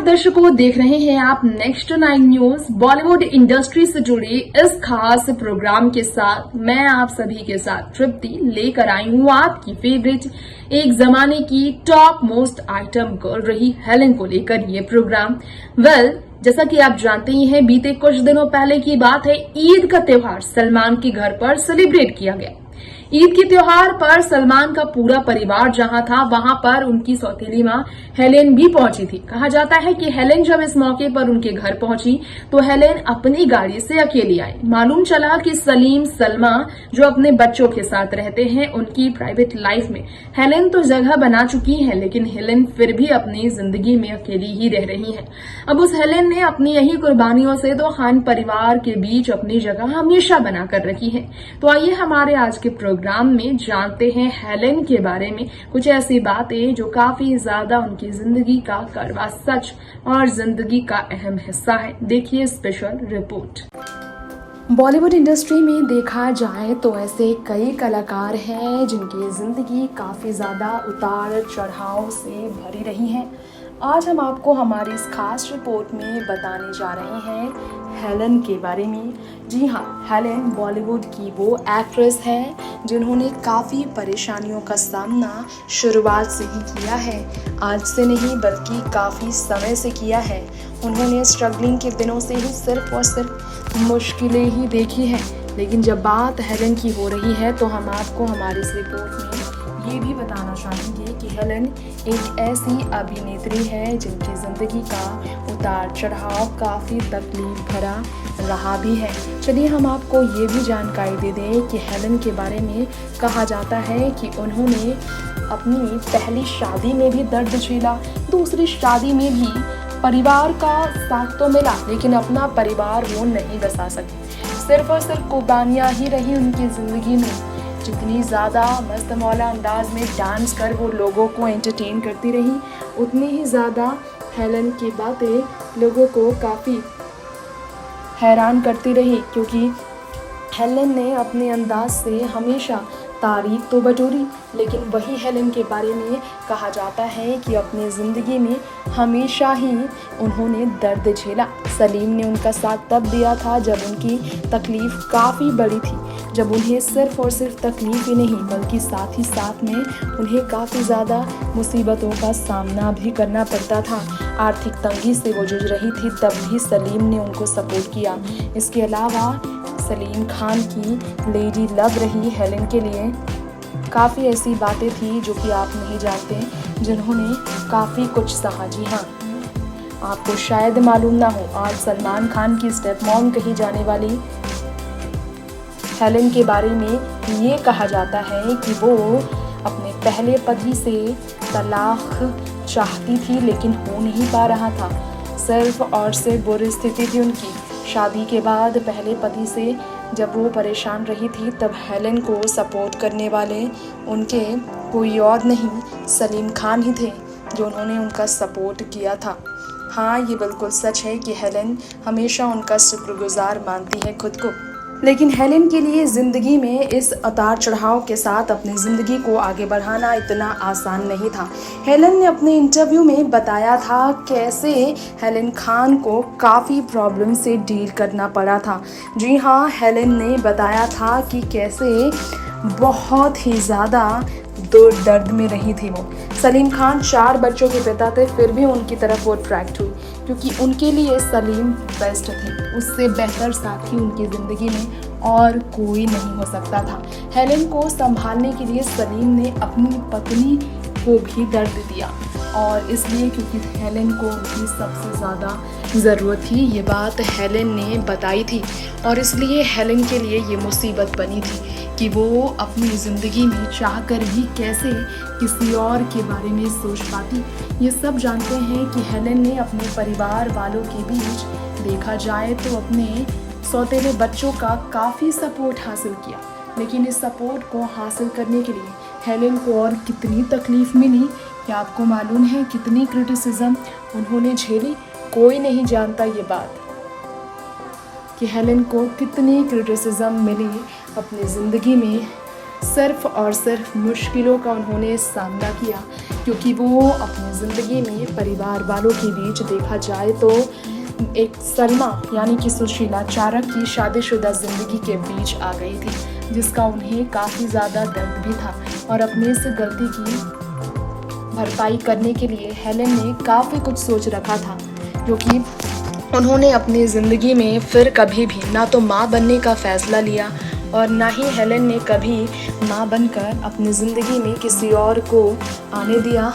दर्शकों, देख रहे हैं आप नेक्स्ट 9 न्यूज। बॉलीवुड इंडस्ट्री से जुड़ी इस खास प्रोग्राम के साथ मैं आप सभी के साथ तृप्ति लेकर आई हूँ आपकी फेवरेट, एक जमाने की टॉप मोस्ट आइटम गर्ल रही हेलेन को लेकर ये प्रोग्राम। जैसा कि आप जानते ही हैं, बीते कुछ दिनों पहले की बात है, ईद का त्योहार सलमान के घर पर सेलिब्रेट किया गया। ईद के त्योहार पर सलमान का पूरा परिवार जहां था, वहां पर उनकी सौतेली मां हेलेन भी पहुंची थी। कहा जाता है कि हेलेन जब इस मौके पर उनके घर पहुंची तो हेलेन अपनी गाड़ी से अकेली आई। मालूम चला कि सलीम सलमा जो अपने बच्चों के साथ रहते हैं, उनकी प्राइवेट लाइफ में हेलेन तो जगह बना चुकी है, लेकिन हेलेन फिर भी अपनी जिंदगी में अकेली ही रह रही है। अब उस हेलेन ने अपनी यही कुर्बानियों से तो खान परिवार के बीच अपनी जगह हमेशा बनाकर रखी है। तो आइए हमारे आज के प्रोग्राम में जानते हैं हेलेन के बारे में कुछ ऐसी बातें जो काफी ज्यादा उनकी जिंदगी का कड़वा सच और जिंदगी का अहम हिस्सा है। देखिए स्पेशल रिपोर्ट। बॉलीवुड इंडस्ट्री में देखा जाए तो ऐसे कई कलाकार हैं जिनकी जिंदगी काफी ज्यादा उतार चढ़ाव से भरी रही है। आज हम आपको हमारी इस खास रिपोर्ट में बताने जा रहे हैं हेलेन के बारे में। जी हाँ, हेलेन बॉलीवुड की वो एक्ट्रेस है जिन्होंने काफ़ी परेशानियों का सामना शुरुआत से ही किया है। आज से नहीं बल्कि काफ़ी समय से किया है। उन्होंने स्ट्रगलिंग के दिनों से ही सिर्फ और सिर्फ मुश्किलें ही देखी हैं। लेकिन जब बात हेलेन की हो रही है तो हम आपको हमारी इस रिपोर्ट में ये भी बताना चाहेंगे कि हेलेन एक ऐसी अभिनेत्री है जिनकी ज़िंदगी का उतार चढ़ाव काफ़ी तकलीफ भरा रहा भी है। चलिए हम आपको ये भी जानकारी दे दें कि हेलेन के बारे में कहा जाता है कि उन्होंने अपनी पहली शादी में भी दर्द झेला, दूसरी शादी में भी परिवार का साथ तो मिला, लेकिन अपना परिवार वो नहीं बसा सकी। सिर्फ और सिर्फ कुर्बानियाँ ही रही उनकी ज़िंदगी में। जितनी ज़्यादा मस्त मौला अंदाज में डांस कर वो लोगों को एंटरटेन करती रही, उतनी ही ज़्यादा हेलेन की बातें लोगों को काफ़ी हैरान करती रही, क्योंकि हेलेन ने अपने अंदाज से हमेशा तारीफ तो बटोरी, लेकिन वही हेलेन के बारे में कहा जाता है कि अपनी ज़िंदगी में हमेशा ही उन्होंने दर्द झेला। सलीम ने उनका साथ तब दिया था जब उनकी तकलीफ़ काफ़ी बड़ी थी, जब उन्हें सिर्फ और सिर्फ तकलीफ ही नहीं बल्कि साथ ही साथ में उन्हें काफ़ी ज़्यादा मुसीबतों का सामना भी करना पड़ता था। आर्थिक तंगी से वो जूझ रही थी, तब भी सलीम ने उनको सपोर्ट किया। इसके अलावा सलीम खान की लेडी लव रही हेलेन के लिए। काफ़ी ऐसी बातें थी जो कि आप नहीं जानते, जिन्होंने काफ़ी कुछ सहा। जी हाँ, आपको शायद मालूम ना हो, आज सलमान खान की स्टेप मॉम कही जाने वाली हेलेन के बारे में ये कहा जाता है कि वो अपने पहले पति से तलाक चाहती थी, लेकिन हो नहीं पा रहा था। सिर्फ और सिर्फ बुरी स्थिति थी उनकी। शादी के बाद पहले पति से जब वो परेशान रही थी, तब हेलेन को सपोर्ट करने वाले उनके कोई और नहीं, सलीम खान ही थे जो उन्होंने उनका सपोर्ट किया था। हाँ, ये बिल्कुल सच है कि हेलेन हमेशा उनका शुक्रगुजार मानती है खुद को। लेकिन हेलेन के लिए ज़िंदगी में इस उतार चढ़ाव के साथ अपनी ज़िंदगी को आगे बढ़ाना इतना आसान नहीं था। हेलेन ने अपने इंटरव्यू में बताया था कैसे हेलेन खान को काफ़ी प्रॉब्लम से डील करना पड़ा था। जी हाँ, हेलेन ने बताया था कि कैसे बहुत ही ज़्यादा दर्द में रही थी वो। सलीम खान 4 बच्चों के पिता थे, फिर भी उनकी तरफ वो अट्रैक्ट हुई, क्योंकि उनके लिए सलीम बेस्ट थे। उससे बेहतर साथी उनकी ज़िंदगी में और कोई नहीं हो सकता था। हेलेन को संभालने के लिए सलीम ने अपनी पत्नी को भी दर्द दिया, और इसलिए क्योंकि हेलेन को उनकी सबसे ज़्यादा ज़रूरत थी। ये बात हेलेन ने बताई थी, और इसलिए हेलेन के लिए ये मुसीबत बनी थी कि वो अपनी ज़िंदगी में चाहकर भी कैसे किसी और के बारे में सोच पाती। ये सब जानते हैं कि हेलेन ने अपने परिवार वालों के बीच देखा जाए तो अपने सौतेले बच्चों का काफ़ी सपोर्ट हासिल किया, लेकिन इस सपोर्ट को हासिल करने के लिए हेलेन को और कितनी तकलीफ़ मिली, क्या आपको मालूम है? कितनी क्रिटिसिज्म उन्होंने झेली? कोई नहीं जानता ये बात कि हेलेन को कितनी क्रिटिसिज्म मिली अपनी ज़िंदगी में सिर्फ और सिर्फ मुश्किलों का उन्होंने सामना किया, क्योंकि वो अपनी ज़िंदगी में परिवार वालों के बीच देखा जाए तो एक सलमा यानी कि सुशीला चारक की शादीशुदा ज़िंदगी के बीच आ गई थी, जिसका उन्हें काफ़ी ज़्यादा दर्द भी था। और अपने इस गलती की भरपाई करने के लिए हेलेन ने काफ़ी कुछ सोच रखा था, क्योंकि उन्होंने अपनी ज़िंदगी में फिर कभी भी ना तो माँ बनने का फ़ैसला लिया और ना ही हेलेन ने कभी माँ बनकर अपनी ज़िंदगी में किसी और को आने दिया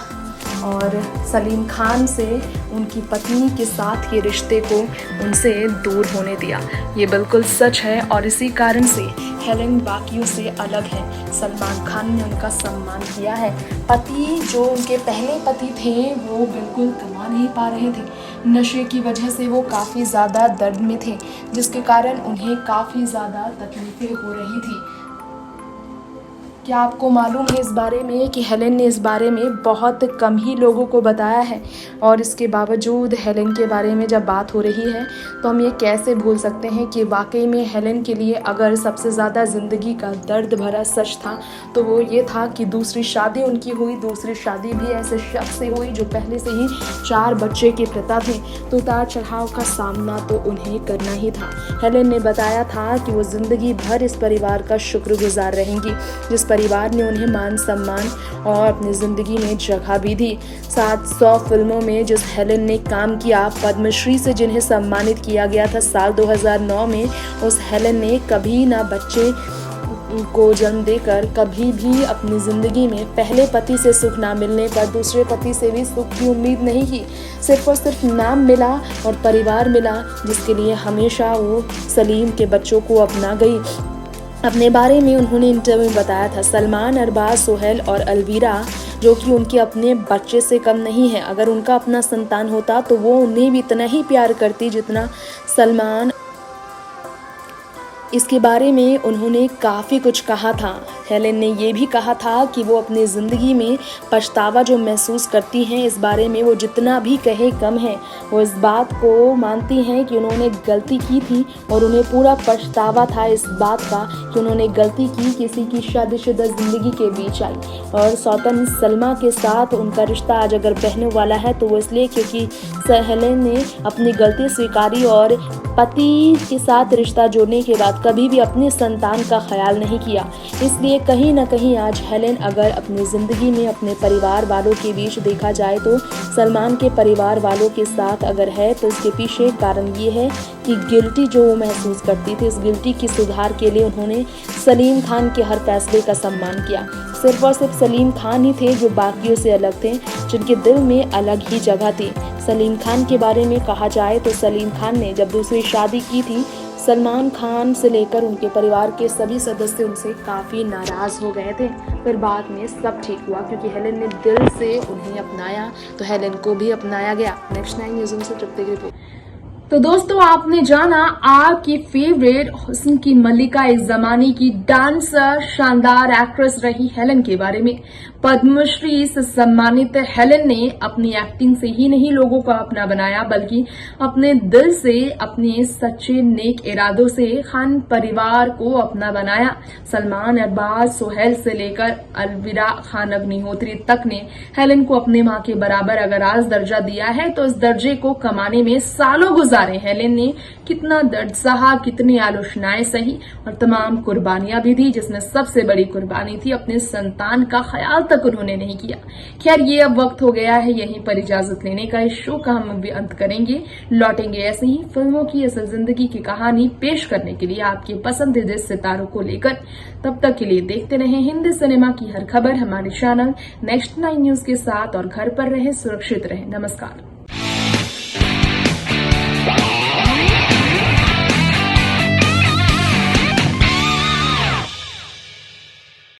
और सलीम खान से उनकी पत्नी के साथ ये रिश्ते को उनसे दूर होने दिया। ये बिल्कुल सच है और इसी कारण से हेलेन बाकियों से अलग है। सलमान खान ने उनका सम्मान किया है। पति जो उनके पहले पति थे वो बिल्कुल कमा नहीं पा रहे थे, नशे की वजह से वो काफ़ी ज़्यादा दर्द में थे, जिसके कारण उन्हें काफ़ी ज़्यादा तकलीफ़ें हो रही थी। क्या आपको मालूम है इस बारे में कि हेलेन ने इस बारे में बहुत कम ही लोगों को बताया है, और इसके बावजूद हेलेन के बारे में जब बात हो रही है तो हम ये कैसे भूल सकते हैं कि वाकई में हेलेन के लिए अगर सबसे ज़्यादा ज़िंदगी का दर्द भरा सच था तो वो ये था कि दूसरी शादी उनकी हुई। दूसरी शादी भी ऐसे शख्स से हुई जो पहले से ही 4 बच्चे के पिता थे, तो उतार चढ़ाव का सामना तो उन्हें करना ही था। हेलेन ने बताया था कि वो ज़िंदगी भर इस परिवार का शुक्रगुजार रहेंगी, जिस परिवार ने उन्हें मान सम्मान और अपनी ज़िंदगी में जगह भी दी। 700 फिल्मों में जिस हेलेन ने काम किया, पद्मश्री से जिन्हें सम्मानित किया गया था साल 2009 में, उस हेलेन ने कभी ना बच्चे को जन्म देकर कभी भी अपनी ज़िंदगी में पहले पति से सुख ना मिलने पर दूसरे पति से भी सुख की उम्मीद नहीं की। सिर्फ और सिर्फ नाम मिला और परिवार मिला, जिसके लिए हमेशा वो सलीम के बच्चों को अपना गई। अपने बारे में उन्होंने इंटरव्यू में बताया था, सलमान, अरबाज, सोहेल और अलवीरा जो कि उनके अपने बच्चे से कम नहीं है, अगर उनका अपना संतान होता तो वो उन्हें भी इतना ही प्यार करती जितना सलमान। इसके बारे में उन्होंने काफ़ी कुछ कहा था। हेलेन ने ये भी कहा था कि वो अपनी ज़िंदगी में पछतावा जो महसूस करती हैं, इस बारे में वो जितना भी कहे कम है। वो इस बात को मानती हैं कि उन्होंने गलती की थी और उन्हें पूरा पछतावा था इस बात का कि उन्होंने गलती की, किसी की शादीशुदा ज़िंदगी के बीच आई। और सौतन सलमा के साथ उनका रिश्ता आज अगर बहने वाला है तो वो इसलिए क्योंकि हेलेन ने अपनी गलती स्वीकारी और पति के साथ रिश्ता जोड़ने के बाद कभी भी अपने संतान का ख्याल नहीं किया। इसलिए कहीं ना कहीं आज हेलेन अगर अपनी ज़िंदगी में अपने परिवार वालों के बीच देखा जाए तो सलमान के परिवार वालों के साथ अगर है तो इसके पीछे कारण ये है कि गिल्टी जो वो महसूस करती थी, इस गिल्टी की सुधार के लिए उन्होंने सलीम खान के हर फैसले का सम्मान किया। सिर्फ और सिर्फ सलीम खान ही थे जो बाकियों से अलग थे, जिनके दिल में अलग ही जगह थी। सलीम खान के बारे में कहा जाए तो सलीम खान ने जब दूसरी शादी की थी, सलमान खान से लेकर उनके परिवार के सभी सदस्य उनसे काफ़ी नाराज़ हो गए थे। फिर बाद में सब ठीक हुआ क्योंकि हेलेन ने दिल से उन्हें अपनाया, तो हेलेन को भी अपनाया गया। नेक्स्ट 9 न्यूज़ से तृप्ति की रिपोर्ट। तो दोस्तों, आपने जाना आपकी फेवरेट हुस्न की मल्लिका, एक जमाने की डांसर, शानदार एक्ट्रेस रही हेलेन के बारे में। पद्मश्री से सम्मानित हेलेन ने अपनी एक्टिंग से ही नहीं लोगों को अपना बनाया, बल्कि अपने दिल से, अपने सच्चे नेक इरादों से खान परिवार को अपना बनाया। सलमान, अरबाज, सोहेल से लेकर अलवीरा खान अग्निहोत्री तक ने हेलेन को अपने मां के बराबर अगर आज दर्जा दिया है तो इस दर्जे को कमाने में सालों गुजारे। हेलेन ने कितना दर्द सहा, कितनी आलोचनाएं सही और तमाम कुर्बानियां भी दी, जिसमें सबसे बड़ी कुर्बानी थी अपने संतान का ख्याल तक उन्होंने नहीं किया। खैर, ये अब वक्त हो गया है यहीं पर इजाजत लेने का। इस शो का हम भी अंत करेंगे, लौटेंगे ऐसे ही फिल्मों की असल जिंदगी की कहानी पेश करने के लिए आपके पसंदीदा सितारों को लेकर। तब तक के लिए देखते रहें हिंदी सिनेमा की हर खबर हमारे चैनल नेक्स्ट 9 न्यूज के साथ और घर पर रहे, सुरक्षित रहे। नमस्कार।